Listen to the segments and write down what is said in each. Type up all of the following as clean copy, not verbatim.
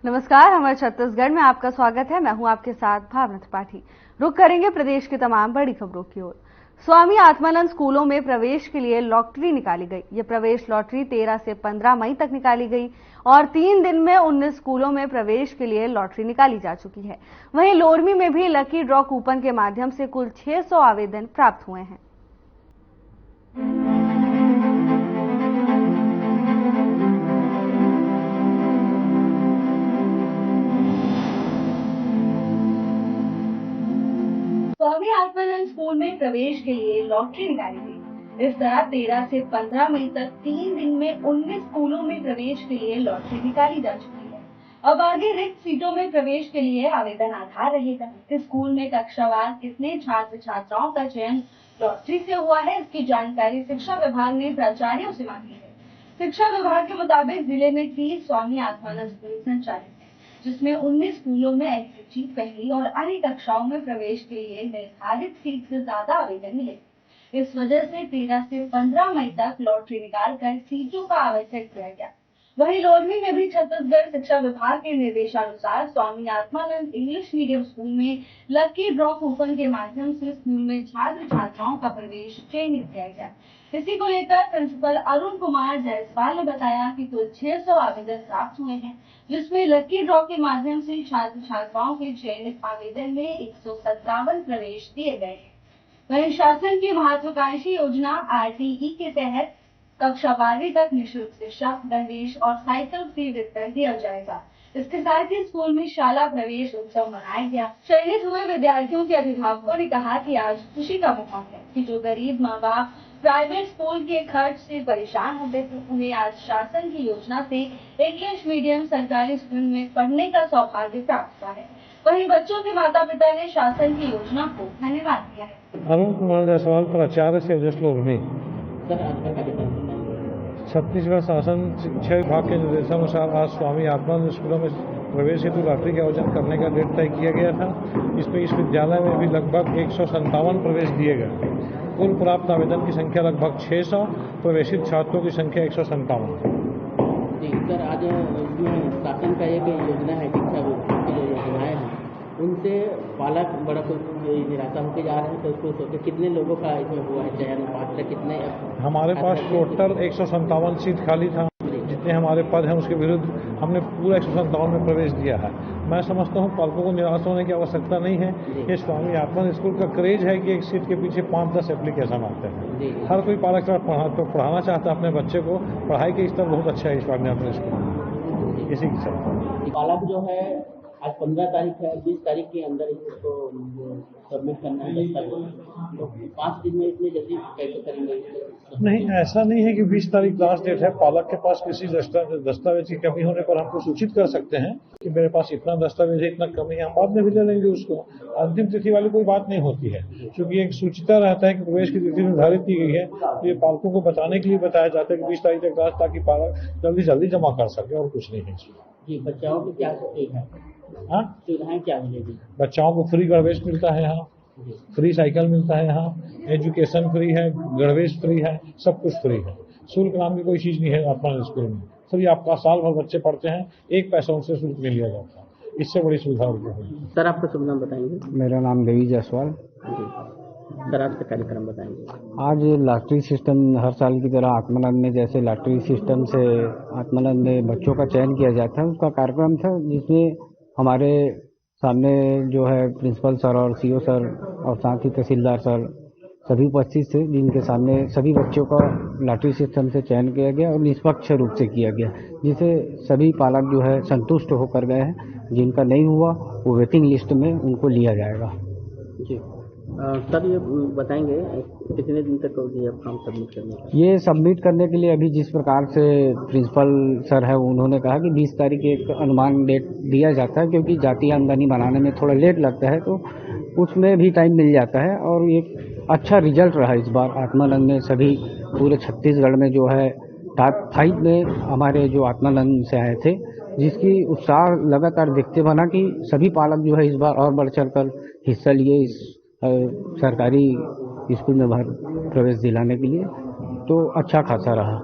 नमस्कार, हमारे छत्तीसगढ़ में आपका स्वागत है। मैं हूं आपके साथ भावना त्रिपाठी। रुक करेंगे प्रदेश की तमाम बड़ी खबरों की ओर। स्वामी आत्मानंद स्कूलों में प्रवेश के लिए लॉटरी निकाली गई। ये प्रवेश लॉटरी 13 से 15 मई तक निकाली गई और 3 दिन में 19 स्कूलों में प्रवेश के लिए लॉटरी निकाली जा चुकी है। वहीं लोरमी में भी लकी ड्रॉ कूपन के माध्यम से कुल 600 आवेदन प्राप्त हुए हैं। स्वामी आत्मानंद स्कूल में प्रवेश के लिए लॉटरी निकाली गई। इस तरह 13 से 15 मई तक 3 दिन में 19 स्कूलों में प्रवेश के लिए लॉटरी निकाली जा चुकी है। अब आगे रिक्त सीटों में प्रवेश के लिए आवेदन आधार रहेगा। इस स्कूल में कक्षावार कितने छात्र छात्राओं का चयन लॉटरी से हुआ है, इसकी जानकारी शिक्षा विभाग ने प्राचार्यों से मांगी है। शिक्षा विभाग के मुताबिक जिले में 30 स्वामी आत्मानंद स्कूल संचालित है, जिसमें 19 स्कूलों में एसएससी पहली और अन्य कक्षाओं में प्रवेश के लिए निर्धारित सीट से ज्यादा आवेदन मिले। इस वजह से 13 से 15 मई तक लॉटरी निकालकर सीटों का आवंटन किया गया। वहीं लोरमी में भी छत्तीसगढ़ शिक्षा विभाग के निर्देशानुसार Swami Atmanand English medium school में लकी ड्रॉ कूपन के माध्यम से स्कूल में छात्र छात्राओं का प्रवेश चयनित किया गया। इसी को लेकर प्रिंसिपल अरुण कुमार जायसवाल ने बताया कि कुल 600 आवेदन प्राप्त हुए हैं, जिसमें लकी ड्रॉ के माध्यम से छात्र छात्राओं के चयनित आवेदन में 157 प्रवेश दिए गए हैं। वहीं शासन की महत्वाकांक्षी योजना आरटीई के तहत कक्षा 12वीं तक निःशुल्क शिक्षा, गणवेश और साइकिल फ्री वितरण दिया जाएगा। इसके साथ ही स्कूल में शाला प्रवेश उत्सव मनाया गया। चयनित हुए विद्यार्थियों के अभिभावकों ने कहा कि आज खुशी का मौका है कि जो गरीब माँ बाप प्राइवेट स्कूल के खर्च से परेशान होते थे, उन्हें आज शासन की योजना से इंग्लिश मीडियम सरकारी स्कूल में पढ़ने का सौभाग्य प्राप्त हुआ है। वहीं बच्चों के माता पिता ने शासन की योजना को धन्यवाद दिया है। अरुण कुमार जायसवाल, प्राचार्य से लोरमी। छत्तीसगढ़ शासन शिक्षा विभाग के निर्देशानुसार आज स्वामी आत्मानंद स्कूलों में प्रवेश हेतु लॉटरी का आयोजन करने का डेट तय किया गया था। इसमें इस विद्यालय में भी लगभग 157 प्रवेश दिए गए। कुल प्राप्त आवेदन की संख्या लगभग 600, प्रवेशित छात्रों की संख्या 157। सर, आज इसमें शासन का एक योजना है, शिक्षा विभाग की जो योजनाएं हैं उनसे पालक बड़ा निराशा होकर जा रहे हैं, तो उसको सोचे कितने लोगों का इसमें हुआ है चयन, पात्र कितने? हमारे पास टोटल 157 सीट खाली था। जितने हमारे पद हैं उसके विरुद्ध हमने पूरा 157 में प्रवेश दिया है। मैं समझता हूँ पालकों को निराश होने की आवश्यकता नहीं है। ये स्वामी आत्मानंद स्कूल का क्रेज है कि एक सीट के पीछे 5-10 एप्लीकेशन आते हैं। हर कोई पालक पढ़ाना चाहता है अपने बच्चे को। पढ़ाई के स्तर बहुत अच्छा है इस स्वामी आत्मानंद स्कूल। इसी के साथ पालक जो है आज 15 तारीख है, 20 तारीख के अंदर इसको सबमिट करना है। तो 5 दिन में इतनी जल्दी कैसे करेंगे? नहीं, ऐसा नहीं है कि 20 तारीख लास्ट डेट है। पालक के पास किसी दस्तावेज की कमी होने पर हमको सूचित कर सकते हैं कि मेरे पास इतना दस्तावेज है, इतना कमी है, हम बाद में भी ले लेंगे उसको। अंतिम तिथि वाली कोई बात नहीं होती है, क्योंकि एक सूचिता रहता है कि प्रवेश की तिथि निर्धारित की गई है। तो ये पालकों को बताने के लिए बताया जाता है कि 20 तारीख तक लास्ट, ताकि पालक जल्दी जमा कर सके, और कुछ नहीं है इसमें। जी, बच्चाओं को क्या है? हाँ, सुविधाएं क्या मिलेगी? बच्चाओं को फ्री गणवेश मिलता है यहाँ, फ्री साइकिल मिलता है यहाँ, एजुकेशन फ्री है, गणवेश फ्री है, सब कुछ फ्री है। शुल्क नाम की कोई चीज नहीं है आत्मानंद स्कूल में। फ्री आपका साल भर बच्चे पढ़ते हैं, 1 पैसा उनसे शुल्क नहीं लिया जाता। इससे बड़ी सुविधा और क्या है। सर, आपका शुभ नाम बताएंगे? मेरा नाम देवी जायसवाल। सर, आज का कार्यक्रम बताएंगे? आज लॉटरी सिस्टम हर साल की तरह आत्मानंद में जैसे लॉटरी सिस्टम से आत्मानंद में बच्चों का चयन किया जाता है, उसका कार्यक्रम था, जिसमें हमारे सामने जो है प्रिंसिपल सर और सीओ सर और साथ ही तहसीलदार सर सभी उपस्थित थे, जिनके सामने सभी बच्चों का लॉटरी सिस्टम से चयन किया गया और निष्पक्ष रूप से किया गया, जिसे सभी पालक जो है संतुष्ट होकर गए हैं। जिनका नहीं हुआ वो वेटिंग लिस्ट में उनको लिया जाएगा। जी सर, ये बताएंगे कितने दिन तक होगी अब काम सबमिट करने का? ये सबमिट करने के लिए अभी जिस प्रकार से प्रिंसिपल सर है उन्होंने कहा कि 20 तारीख एक अनुमान डेट दिया जाता है, क्योंकि जाति आमदनी बनाने में थोड़ा लेट लगता है, तो उसमें भी टाइम मिल जाता है। और एक अच्छा रिजल्ट रहा इस बार आत्मानंद में। सभी पूरे छत्तीसगढ़ में जो है टॉप 5 में हमारे जो आत्मानंद से आए थे, जिसकी उत्साह लगातार देखते बना कि सभी पालक जो है इस बार और बढ़ चढ़ कर हिस्सा लिए इस सरकारी स्कूल में प्रवेश दिलाने के लिए। तो अच्छा खासा रहा।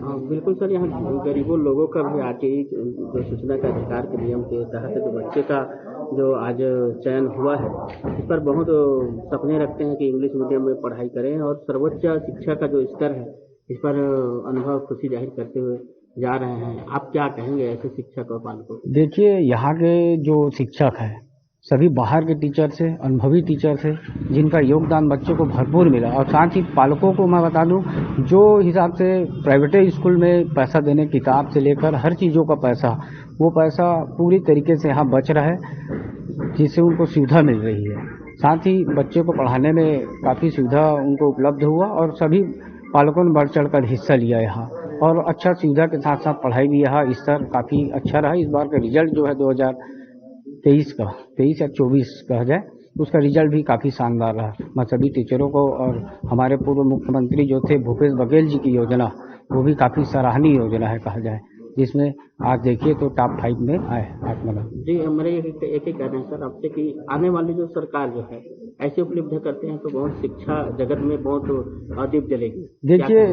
हाँ बिल्कुल सर, यहाँ गरीबों लोगों का भी आरटीई जो सूचना का अधिकार के नियम के तहत जो बच्चे का जो आज चयन हुआ है, इस पर बहुत सपने रखते हैं कि इंग्लिश मीडियम में पढ़ाई करें और सर्वोच्च शिक्षा का जो स्तर है इस पर अनुभव खुशी जाहिर करते हुए जा रहे हैं। आप क्या कहेंगे ऐसे शिक्षक और पालकों को? देखिए, यहाँ के जो शिक्षक हैं सभी बाहर के टीचर से, अनुभवी टीचर से, जिनका योगदान बच्चों को भरपूर मिला। और साथ ही पालकों को मैं बता दूं, जो हिसाब से प्राइवेट स्कूल में पैसा देने, किताब से लेकर हर चीज़ों का पैसा, वो पैसा पूरी तरीके से यहाँ बच रहा है, जिससे उनको सुविधा मिल रही है। साथ ही बच्चे को पढ़ाने में काफ़ी सुविधा उनको उपलब्ध हुआ और सभी पालकों ने बढ़ चढ़ कर हिस्सा लिया यहाँ, और अच्छा सुविधा के साथ साथ पढ़ाई भी यहाँ स्तर काफ़ी अच्छा रहा। इस बार का रिजल्ट जो है 2023 या 24 कहा जाए, उसका रिजल्ट भी काफ़ी शानदार रहा। मैं सभी टीचरों को और हमारे पूर्व मुख्यमंत्री जो थे भूपेश बघेल जी की योजना, वो भी काफ़ी सराहनीय योजना है कहा जाए, जिसमें आज देखिए तो टॉप 5 में आए आत्मनगर। जी, हमारे एक ही कहना है सर आपसे कि आने वाली जो सरकार जो है ऐसे उपलब्ध करते हैं तो बहुत शिक्षा जगत में बहुत दीप जलेगी। देखिए,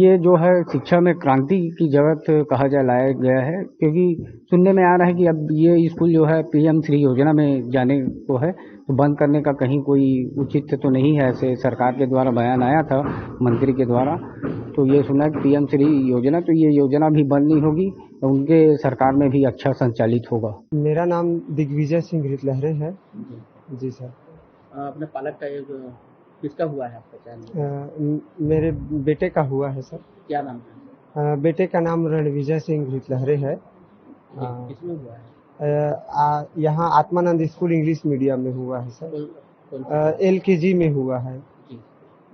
ये जो है शिक्षा में क्रांति की जगत कहा जाए लाया गया है, क्योंकि सुनने में आ रहा है कि अब ये स्कूल जो है PM श्री योजना में जाने को है, तो बंद करने का कहीं कोई उचित तो नहीं है। ऐसे सरकार के द्वारा बयान आया था मंत्री के द्वारा, तो ये सुना कि PM श्री योजना, तो ये योजना भी बंद नहीं होगी, तो उनके सरकार में भी अच्छा संचालित होगा। मेरा नाम दिग्विजय सिंह घृतलहरे है। जी सर। अपने पालक का एक किसका हुआ है आपका चयन? मेरे बेटे का हुआ है सर। क्या नाम है? बेटे का नाम रणविजय सिंह घृतलहरे है। किसमें हुआ है? यहाँ आत्मानंद स्कूल इंग्लिश मीडियम में हुआ है सर। LKG में हुआ है। जी,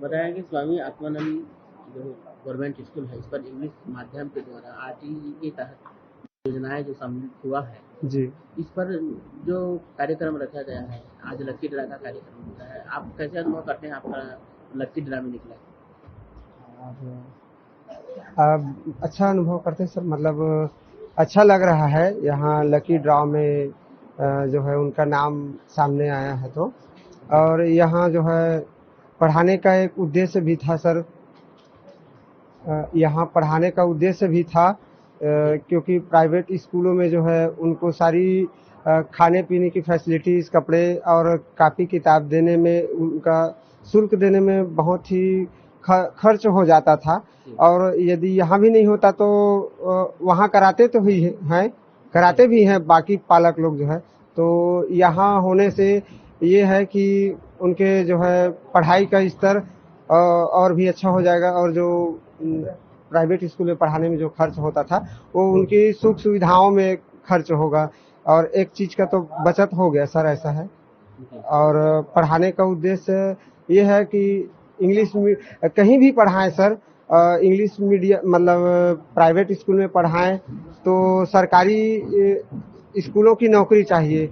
बताया कि स्वामी आत्मानंद जो गवर्नमेंट स्कूल है, इस पर इंग्लिश माध्यम के द्वारा RTE के तहत योजनाएं जो सम्मिलित हुआ है जी, इस पर जो कार्यक्रम रखा गया है, आज लक्की ड्रा का कार्यक्रम होता है, आप कैसे अनुभव करते हैं आपका लक्की ड्रा में निकला? अच्छा अनुभव करते हैं सर, मतलब अच्छा लग रहा है। यहाँ लकी ड्रा में जो है उनका नाम सामने आया है, तो और यहाँ जो है पढ़ाने का एक उद्देश्य भी था सर। यहाँ पढ़ाने का उद्देश्य भी था, क्योंकि प्राइवेट स्कूलों में जो है उनको सारी खाने पीने की फैसिलिटीज़, कपड़े और कापी किताब देने में, उनका शुल्क देने में बहुत ही खर्च हो जाता था। और यदि यहाँ भी नहीं होता तो वहाँ कराते तो ही हैं, कराते भी हैं बाकी पालक लोग जो है। तो यहाँ होने से ये है कि उनके जो है पढ़ाई का स्तर और भी अच्छा हो जाएगा, और जो प्राइवेट स्कूल में पढ़ाने में जो खर्च होता था वो उनकी सुख सुविधाओं में खर्च होगा, और एक चीज़ का तो बचत हो गया सर, ऐसा है। और पढ़ाने का उद्देश्य ये है कि इंग्लिश कहीं भी पढ़ाएं सर, इंग्लिश मीडियम मतलब प्राइवेट स्कूल में पढ़ाएं तो सरकारी स्कूलों की नौकरी चाहिए,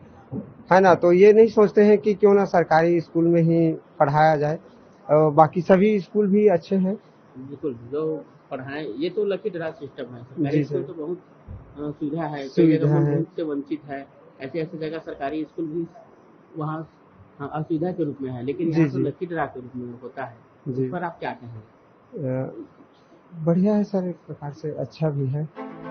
है ना। तो ये नहीं सोचते हैं कि क्यों ना सरकारी स्कूल में ही पढ़ाया जाए। बाकी सभी स्कूल भी अच्छे हैं। बिल्कुल, जो पढ़ाएं, ये तो लकी ड्रा सिस्टम है। सरकारी स्कूल तो बहुत सुविधा है, से वंचित है। ऐसे जगह सरकारी स्कूल भी वहाँ असुविधा के रूप में है, लेकिन यहाँ तो लकी ड्रा के रूप में होता है। इस पर आप क्या कहेंगे? बढ़िया है सर, एक प्रकार से अच्छा भी है।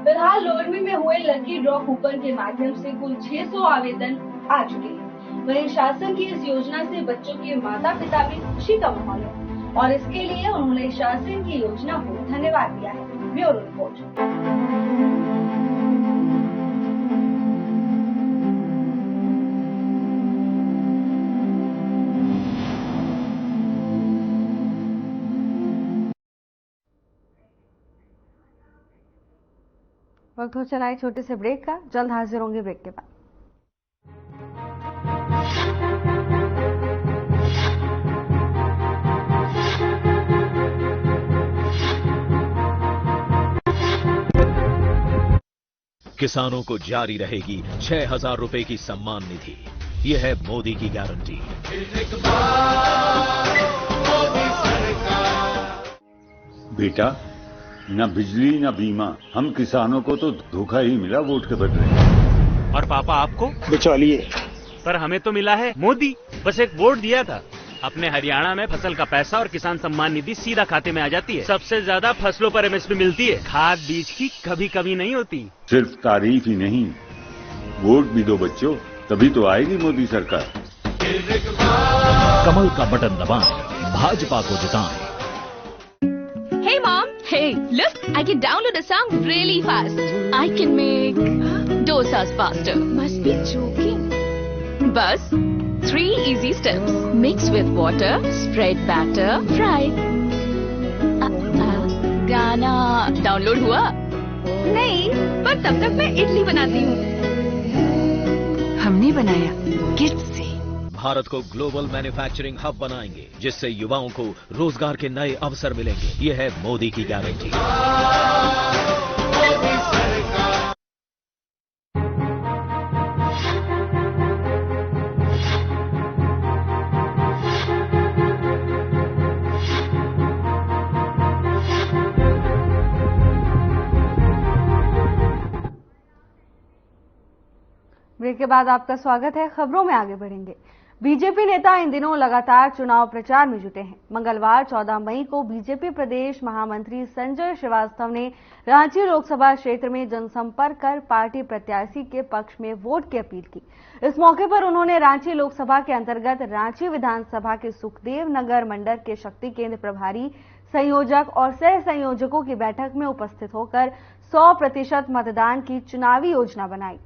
फिलहाल लोरमी में हुए लकी ड्रॉ कूपन के माध्यम से कुल 600 आवेदन आ चुके हैं। वहीं शासन की इस योजना से बच्चों के माता पिता भी खुशी का माहौल है, और इसके लिए उन्होंने शासन की योजना को धन्यवाद दिया है। Bureau report. वक्त हो चला है छोटे से ब्रेक का, जल्द हाजिर होंगे ब्रेक के बाद। किसानों को जारी रहेगी 6,000 रुपए की सम्मान निधि। ये है मोदी की गारंटी। बेटा, न बिजली न बीमा, हम किसानों को तो धोखा ही मिला वोट के बदले। और पापा आपको? बिचौलिए। पर हमें तो मिला है मोदी, बस एक वोट दिया था अपने हरियाणा में फसल का पैसा और किसान सम्मान निधि सीधा खाते में आ जाती है। सबसे ज्यादा फसलों पर एमएसपी मिलती है। खाद बीज की कभी कमी नहीं होती। सिर्फ तारीफ ही नहीं, वोट भी दो बच्चों, तभी तो आएगी मोदी सरकार। कमल का बटन दबाएं, भाजपा को जिताएं। Hey mom, hey, look, I can download a song really fast. I can make dosas faster. Must be joking. Bus, 3 easy steps. Mix with water, spread batter, fry. गाना डाउनलोड हुआ? नहीं, पर तब तक मैं इडली बनाती हूँ। हमने बनाया किड्स से। भारत को ग्लोबल मैन्युफैक्चरिंग हब बनाएंगे, जिससे युवाओं को रोजगार के नए अवसर मिलेंगे। ये है मोदी की गारंटी। ब्रेक के बाद आपका स्वागत है। खबरों में आगे बढ़ेंगे। बीजेपी नेता इन दिनों लगातार चुनाव प्रचार में जुटे हैं। मंगलवार 14 मई को बीजेपी प्रदेश महामंत्री संजय श्रीवास्तव ने रांची लोकसभा क्षेत्र में जनसंपर्क कर पार्टी प्रत्याशी के पक्ष में वोट की अपील की। इस मौके पर उन्होंने रांची लोकसभा के अंतर्गत रांची विधानसभा के सुखदेव नगर मंडल के शक्ति केंद्र प्रभारी, संयोजक और सह संयोजकों की बैठक में उपस्थित होकर 100% मतदान की चुनावी योजना बनाई।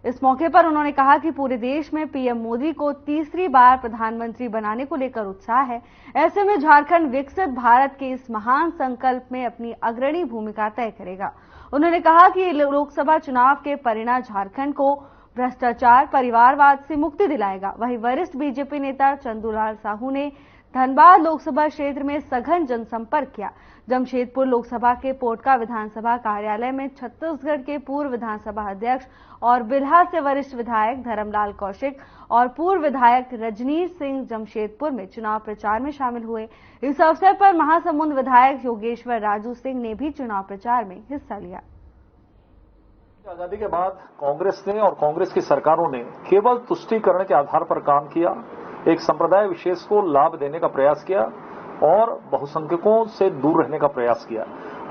इस मौके पर उन्होंने कहा कि पूरे देश में पीएम मोदी को तीसरी बार प्रधानमंत्री बनाने को लेकर उत्साह है। ऐसे में झारखंड विकसित भारत के इस महान संकल्प में अपनी अग्रणी भूमिका तय करेगा। उन्होंने कहा कि लोकसभा चुनाव के परिणाम झारखंड को भ्रष्टाचार, परिवारवाद से मुक्ति दिलाएगा। वहीं वरिष्ठ बीजेपी नेता चंदूलाल साहू ने धनबाद लोकसभा क्षेत्र में सघन जनसंपर्क किया। जमशेदपुर लोकसभा के पोटका विधानसभा कार्यालय में छत्तीसगढ़ के पूर्व विधानसभा अध्यक्ष और बिल्हा से वरिष्ठ विधायक धर्मलाल कौशिक और पूर्व विधायक रजनीश सिंह जमशेदपुर में चुनाव प्रचार में शामिल हुए। इस अवसर पर महासमुंद विधायक योगेश्वर राजू सिंह ने भी चुनाव प्रचार में हिस्सा लिया। आजादी के बाद कांग्रेस ने और कांग्रेस की सरकारों ने केवल तुष्टीकरण के आधार पर काम किया, एक संप्रदाय विशेष को लाभ देने का प्रयास किया और बहुसंख्यकों से दूर रहने का प्रयास किया।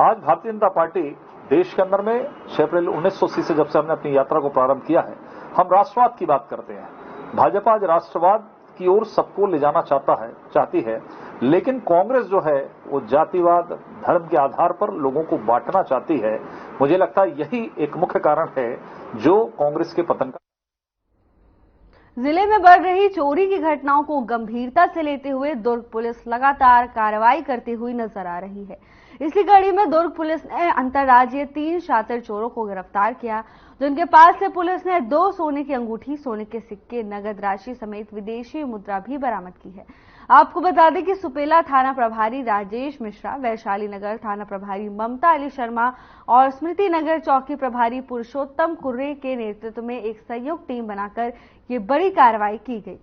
आज भारतीय जनता पार्टी देश के अंदर में 6 अप्रैल 1980 से जब से हमने अपनी यात्रा को प्रारंभ किया है, हम राष्ट्रवाद की बात करते हैं। भाजपा आज राष्ट्रवाद की ओर सबको ले जाना चाहती है, लेकिन कांग्रेस जो है वो जातिवाद, धर्म के आधार पर लोगों को बांटना चाहती है। मुझे लगता है यही एक मुख्य कारण है जो कांग्रेस के पतन का। जिले में बढ़ रही चोरी की घटनाओं को गंभीरता से लेते हुए दुर्ग पुलिस लगातार कार्रवाई करती हुई नजर आ रही है। इसी कड़ी में दुर्ग पुलिस ने अंतर्राज्यीय 3 शातिर चोरों को गिरफ्तार किया, जिनके पास से पुलिस ने 2 सोने की अंगूठी, सोने के सिक्के, नगद राशि समेत विदेशी मुद्रा भी बरामद की है। आपको बता दें कि सुपेला थाना प्रभारी राजेश मिश्रा, वैशाली नगर थाना प्रभारी ममता अली शर्मा और स्मृति नगर चौकी प्रभारी पुरुषोत्तम कुर्रे के नेतृत्व में एक संयुक्त टीम बनाकर ये बड़ी कार्रवाई की गई।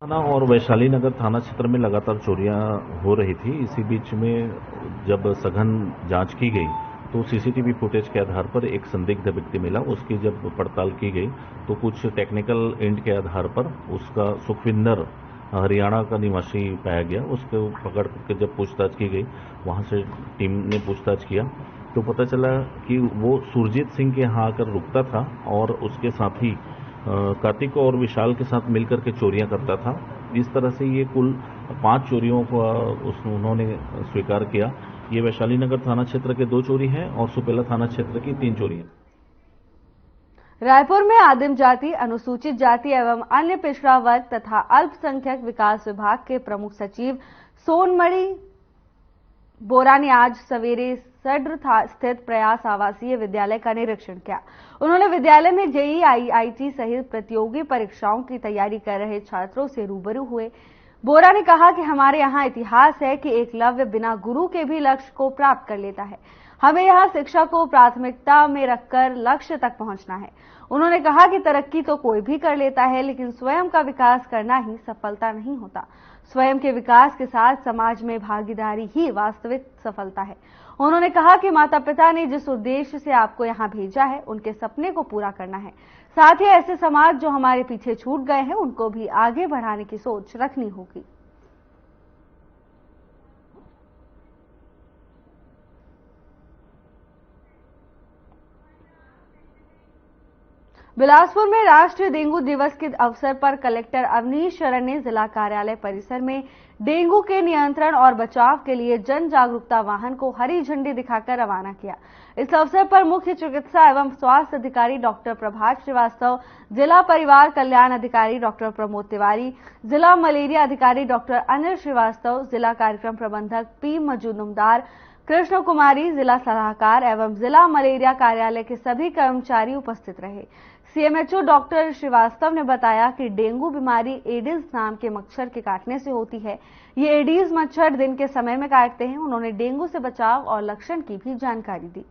थाना और वैशाली नगर थाना क्षेत्र में लगातार चोरियां हो रही थी। इसी बीच में जब सघन जांच की गई तो सीसीटीवी फुटेज के आधार पर एक संदिग्ध व्यक्ति मिला। उसकी जब पड़ताल की गई तो कुछ टेक्निकल एंड के आधार पर उसका सुखविंदर हरियाणा का निवासी पाया गया। उसको पकड़ करके जब पूछताछ की गई, वहां से टीम ने पूछताछ किया तो पता चला कि वो सुरजीत सिंह के यहाँ आकर रुकता था और उसके साथी कार्तिक और विशाल के साथ मिलकर के चोरियां करता था। इस तरह से ये कुल 5 चोरियों को उन्होंने स्वीकार किया। ये वैशाली नगर थाना क्षेत्र के 2 चोरी हैं और सुपेला थाना क्षेत्र की 3 चोरी हैं। रायपुर में आदिम जाति, अनुसूचित जाति एवं अन्य पिछड़ा वर्ग तथा अल्पसंख्यक विकास विभाग के प्रमुख सचिव सोनमणि बोरा ने आज सवेरे सड्र स्थित प्रयास आवासीय विद्यालय का निरीक्षण किया। उन्होंने विद्यालय में जेईई, आईआईटी सहित प्रतियोगी परीक्षाओं की तैयारी कर रहे छात्रों से रूबरू हुए। बोरा ने कहा कि हमारे यहाँ इतिहास है कि एकलव्य बिना गुरु के भी लक्ष्य को प्राप्त कर लेता है। हमें यहाँ शिक्षा को प्राथमिकता में रखकर लक्ष्य तक पहुंचना है। उन्होंने कहा कि तरक्की तो कोई भी कर लेता है, लेकिन स्वयं का विकास करना ही सफलता नहीं होता। स्वयं के विकास के साथ समाज में भागीदारी ही वास्तविक सफलता है। उन्होंने कहा कि माता पिता ने जिस उद्देश्य से आपको यहाँ भेजा है, उनके सपने को पूरा करना है। साथ ही ऐसे समाज जो हमारे पीछे छूट गए हैं उनको भी आगे बढ़ाने की सोच रखनी होगी। बिलासपुर में राष्ट्रीय डेंगू दिवस के अवसर पर कलेक्टर अवनीश शरण ने जिला कार्यालय परिसर में डेंगू के नियंत्रण और बचाव के लिए जन जागरूकता वाहन को हरी झंडी दिखाकर रवाना किया। इस अवसर पर मुख्य चिकित्सा एवं स्वास्थ्य अधिकारी डॉक्टर प्रभात श्रीवास्तव, जिला परिवार कल्याण अधिकारी डॉक्टर प्रमोद तिवारी, जिला मलेरिया अधिकारी डॉक्टर अनिल श्रीवास्तव, जिला कार्यक्रम प्रबंधक पी मजूमदार, कृष्ण कुमारी, जिला सलाहकार एवं जिला मलेरिया कार्यालय के सभी कर्मचारी उपस्थित रहे। सीएमएचओ डॉक्टर श्रीवास्तव ने बताया कि डेंगू बीमारी एडिस नाम के मच्छर के काटने से होती है। ये एडिस मच्छर दिन के समय में काटते हैं। उन्होंने डेंगू से बचाव और लक्षण की भी जानकारी दी।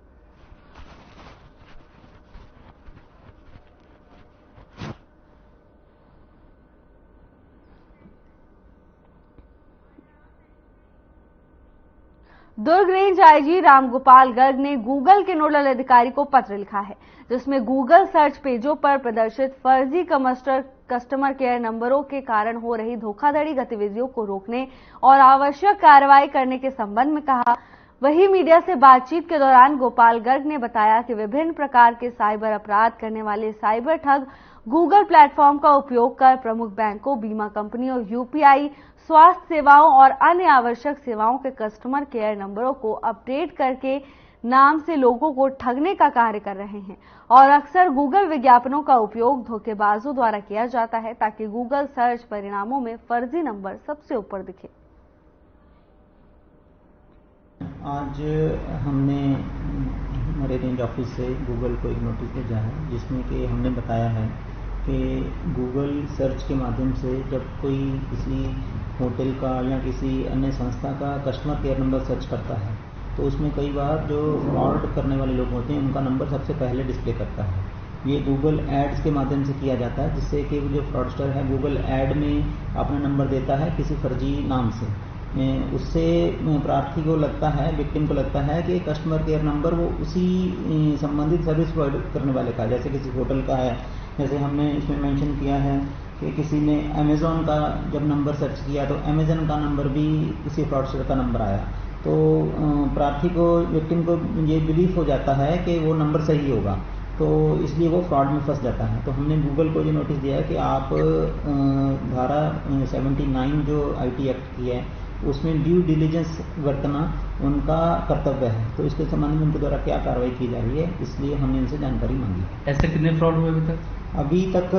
दुर्ग रेंज आईजी रामगोपाल गर्ग ने गूगल के नोडल अधिकारी को पत्र लिखा है, जिसमें गूगल सर्च पेजों पर प्रदर्शित फर्जी कस्टमर केयर नंबरों के कारण हो रही धोखाधड़ी गतिविधियों को रोकने और आवश्यक कार्रवाई करने के संबंध में कहा। वहीं मीडिया से बातचीत के दौरान गोपाल गर्ग ने बताया कि विभिन्न प्रकार के साइबर अपराध करने वाले साइबर ठग गूगल प्लेटफॉर्म का उपयोग कर प्रमुख बैंकों, बीमा कंपनियों, यूपीआई, स्वास्थ्य सेवाओं और अन्य आवश्यक सेवाओं के कस्टमर केयर नंबरों को अपडेट करके नाम से लोगों को ठगने का कार्य कर रहे हैं और अक्सर गूगल विज्ञापनों का उपयोग धोखेबाजों द्वारा किया जाता है ताकि गूगल सर्च परिणामों में फर्जी नंबर सबसे ऊपर दिखे। आज हमने हमारे रेंज ऑफिस से गूगल को एक नोटिस भेजा है, जिसमें कि हमने बताया है कि गूगल सर्च के माध्यम से जब कोई किसी होटल का या किसी अन्य संस्था का कस्टमर केयर नंबर सर्च करता है तो उसमें कई बार जो फ्रॉड करने वाले लोग होते हैं उनका नंबर सबसे पहले डिस्प्ले करता है। ये गूगल एड्स के माध्यम से किया जाता है, जिससे कि जो फ्रॉडस्टर है गूगल एड में अपना नंबर देता है किसी फर्जी नाम से। उससे प्रार्थी को लगता है, विक्टिम को लगता है कि कस्टमर केयर नंबर वो उसी संबंधित सर्विस प्रोवाइड करने वाले का, जैसे किसी होटल का है। जैसे हमने इसमें मेंशन किया है कि किसी ने अमेज़ॉन का जब नंबर सर्च किया तो अमेज़ॉन का नंबर भी उसी फ्रॉडस्टर का नंबर आया। तो प्रार्थी को, विक्टिम को ये बिलीफ हो जाता है कि वो नंबर सही होगा, तो इसलिए वो फ्रॉड में फंस जाता है। तो हमने गूगल को ये नोटिस दिया है कि आप धारा 79 जो आईटी एक्ट की है उसमें ड्यू डिलिजेंस बरतना उनका कर्तव्य है, तो इसके संबंध में उनके द्वारा क्या कार्रवाई की जा रही है, इसलिए हमने इनसे जानकारी मांगी है। ऐसे कितने फ्रॉड हुए अभी तक? अभी तक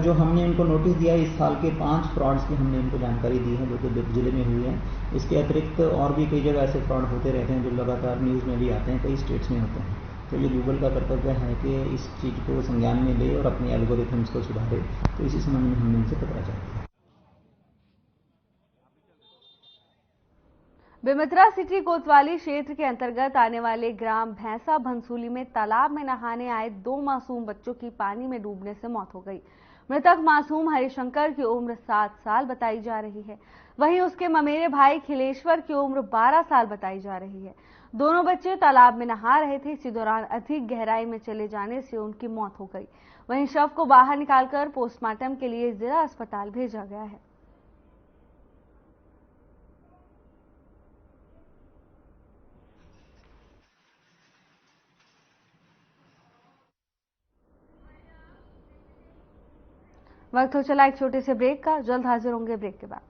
जो हमने इनको नोटिस दिया है इस साल के 5 फ्रॉड्स की हमने इनको जानकारी दी है जो कि जिले में हुई है। इसके अतिरिक्त और भी कई जगह ऐसे फ्रॉड होते रहते हैं जो लगातार न्यूज़ में भी आते हैं, कई स्टेट्स में होते हैं। तो ये गूगल का कर्तव्य है कि इस चीज़ को संज्ञान में ले और अपने एल्गोरिथम्स को सुधारे। तो इसी संबंध में हमने इनसे पता चाहते हैं। बेमित्रा सिटी कोतवाली क्षेत्र के अंतर्गत आने वाले ग्राम भैंसा भंसूली में तालाब में नहाने आए 2 मासूम बच्चों की पानी में डूबने से मौत हो गई। मृतक मासूम हरिशंकर की उम्र 7 साल बताई जा रही है, वहीं उसके ममेरे भाई खिलेश्वर की उम्र 12 साल बताई जा रही है। दोनों बच्चे तालाब में नहा रहे थे। इसी दौरान अधिक गहराई में चले जाने से उनकी मौत हो गई। वहीं शव को बाहर निकालकर पोस्टमार्टम के लिए जिला अस्पताल भेजा गया है। वक्त हो चला एक छोटे से ब्रेक का, जल्द हाजिर होंगे ब्रेक के बाद।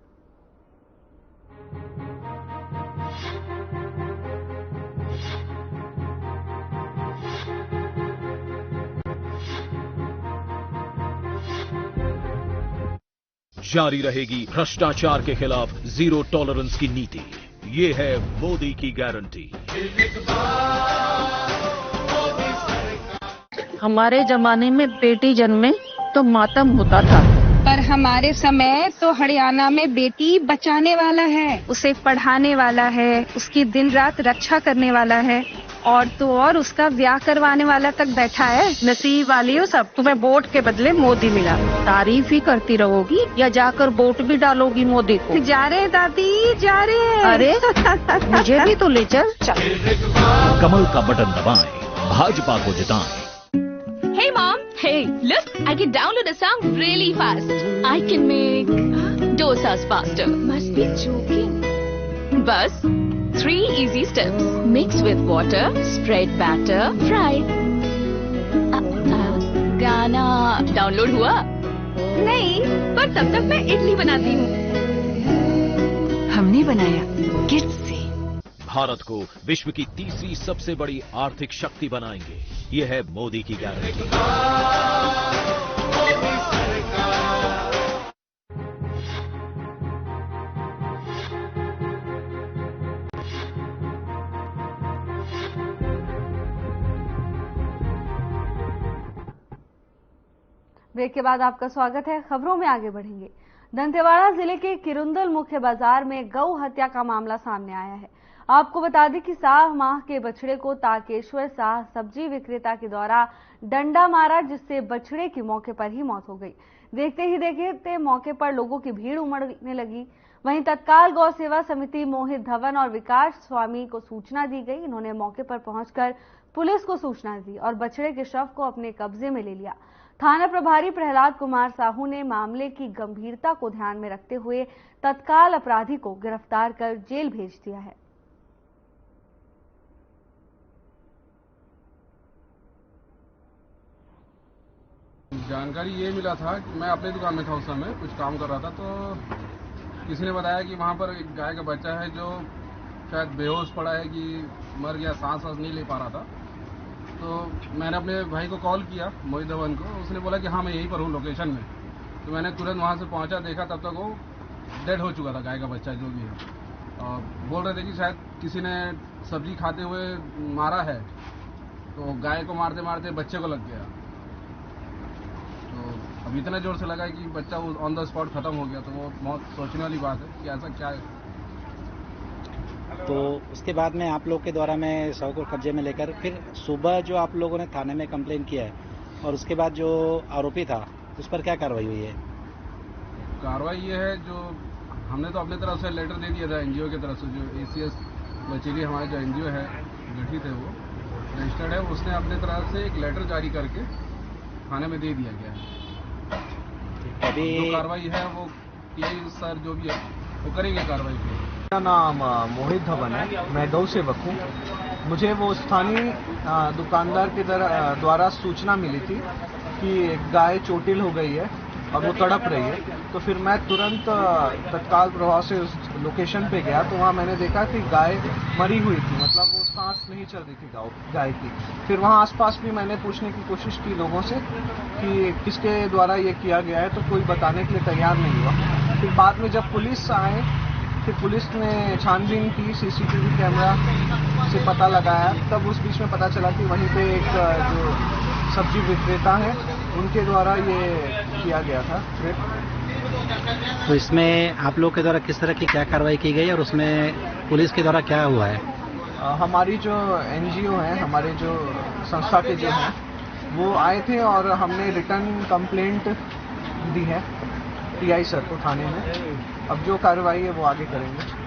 जारी रहेगी भ्रष्टाचार के खिलाफ जीरो टॉलरेंस की नीति। ये है मोदी की गारंटी। हमारे जमाने में बेटी जन्मे तो मातम होता था, पर हमारे समय तो हरियाणा में बेटी बचाने वाला है, उसे पढ़ाने वाला है, उसकी दिन रात रक्षा करने वाला है और तो और उसका ब्याह करवाने वाला तक बैठा है। नसीब वाली हो सब, तुम्हें वोट के बदले मोदी मिला। तारीफ ही करती रहोगी या जाकर वोट भी डालोगी मोदी को? जा रहे दादी, जा रहे। अरे मुझे भी तो ले चल। कमल का बटन दबाएं, भाजपा को जिताएं। Hey mom, Hey, look, I can download a song really fast. I can make dosas faster. Must be joking. Bus, 3 easy steps. Mix with water, spread batter, fry. गाना डाउनलोड हुआ? नहीं, पर तब तक मैं इडली बनाती हूँ। हमने बनाया किड्स से। भारत को विश्व की तीसरी सबसे बड़ी आर्थिक शक्ति बनाएंगे, ये है मोदी की गारंटी। ब्रेक के बाद आपका स्वागत है। खबरों में आगे बढ़ेंगे। दंतेवाड़ा जिले के किरुंदल मुख्य बाजार में गौ हत्या का मामला सामने आया है। आपको बता दें कि 7 माह के बछड़े को तारकेश्वर शाह सब्जी विक्रेता के द्वारा डंडा मारा, जिससे बछड़े की मौके पर ही मौत हो गई। देखते ही देखते मौके पर लोगों की भीड़ उमड़ने लगी। वहीं तत्काल गौ सेवा समिति मोहित धवन और विकास स्वामी को सूचना दी गई। इन्होंने मौके पर पहुंचकर पुलिस को सूचना दी और बछड़े के शव को अपने कब्जे में ले लिया। थाना प्रभारी प्रहलाद कुमार साहू ने मामले की गंभीरता को ध्यान में रखते हुए तत्काल अपराधी को गिरफ्तार कर जेल भेज दिया है। जानकारी ये मिला था कि मैं अपने दुकान में था, उस समय कुछ काम कर रहा था, तो किसी ने बताया कि वहाँ पर एक गाय का बच्चा है जो शायद बेहोश पड़ा है कि मर गया, सांस नहीं ले पा रहा था। तो मैंने अपने भाई को कॉल किया, मोहित धवन को। उसने बोला कि हाँ मैं यहीं पर हूँ लोकेशन में। तो मैंने तुरंत वहाँ से पहुँचा, देखा तब तक वो डेड हो चुका था, गाय का बच्चा जो भी है। और बोल रहे थे कि शायद किसी ने सब्जी खाते हुए मारा है, तो गाय को मारते मारते बच्चे को लग गया। तो अब इतना जोर से लगा कि बच्चा ऑन द स्पॉट खत्म हो गया। तो वो बहुत सोचने वाली बात है कि ऐसा क्या है। तो उसके बाद में आप लोग के द्वारा मैं शव को कब्जे में लेकर फिर सुबह जो आप लोगों ने थाने में कंप्लेन किया है, और उसके बाद जो आरोपी था उस पर क्या कार्रवाई हुई है? कार्रवाई ये है, जो हमने तो अपने तरफ से लेटर दे दिया था एनजीओ की तरफ से, जो ACS बचेली हमारे जो एनजीओ है गठित है, वो रजिस्टर्ड है, उसने अपने तरफ से एक लेटर जारी करके थाने में दे दिया गया है। अभी जो कार्रवाई है वो PI सर जो भी है वो करेंगे कार्रवाई की। मेरा नाम मोहित धवन है, मैं गौ सेवक हूँ। मुझे वो स्थानीय दुकानदार के द्वारा सूचना मिली थी कि गाय चोटिल हो गई है और वो तड़प रही है। तो फिर मैं तुरंत तत्काल प्रभाव से उस लोकेशन पे गया, तो वहाँ मैंने देखा कि गाय मरी हुई थी, मतलब वो सांस नहीं चल रही थी गाय की। फिर वहाँ आसपास भी मैंने पूछने की कोशिश की लोगों से कि किसके द्वारा ये किया गया है, तो कोई बताने के लिए तैयार नहीं हुआ। फिर बाद में जब पुलिस आए, फिर पुलिस ने छानबीन की, CCTV कैमरा से पता लगाया, तब उस बीच में पता चला कि वहीं पे एक जो सब्जी विक्रेता है उनके द्वारा ये किया गया था। तो इसमें आप लोग के द्वारा किस तरह की क्या कार्रवाई की गई और उसमें पुलिस के द्वारा क्या हुआ है? हमारी जो NGO है, हमारे जो संस्था के जो हैं वो आए थे और हमने रिटर्न कंप्लेंट दी है PI सर को थाने में। अब जो कार्रवाई है वो आगे करेंगे।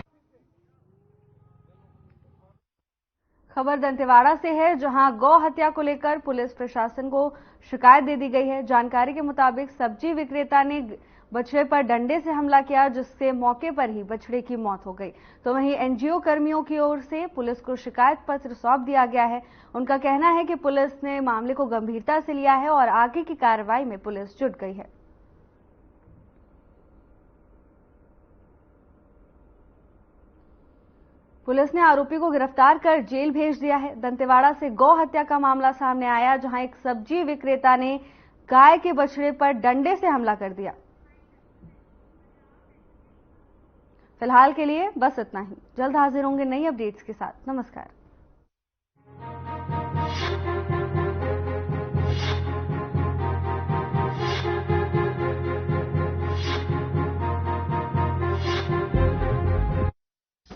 खबर दंतेवाड़ा से है, जहां गौ हत्या को लेकर पुलिस प्रशासन को शिकायत दे दी गई है। जानकारी के मुताबिक सब्जी विक्रेता ने बछड़े पर डंडे से हमला किया, जिससे मौके पर ही बछड़े की मौत हो गई। तो वहीं NGO कर्मियों की ओर से पुलिस को शिकायत पत्र सौंप दिया गया है। उनका कहना है कि पुलिस ने मामले को गंभीरता से लिया है और आगे की कार्रवाई में पुलिस जुट गई है। पुलिस ने आरोपी को गिरफ्तार कर जेल भेज दिया है। दंतेवाड़ा से गौ हत्या का मामला सामने आया, जहां एक सब्जी विक्रेता ने गाय के बछड़े पर डंडे से हमला कर दिया। फिलहाल के लिए बस इतना ही। जल्द हाजिर होंगे नई अपडेट्स के साथ। नमस्कार।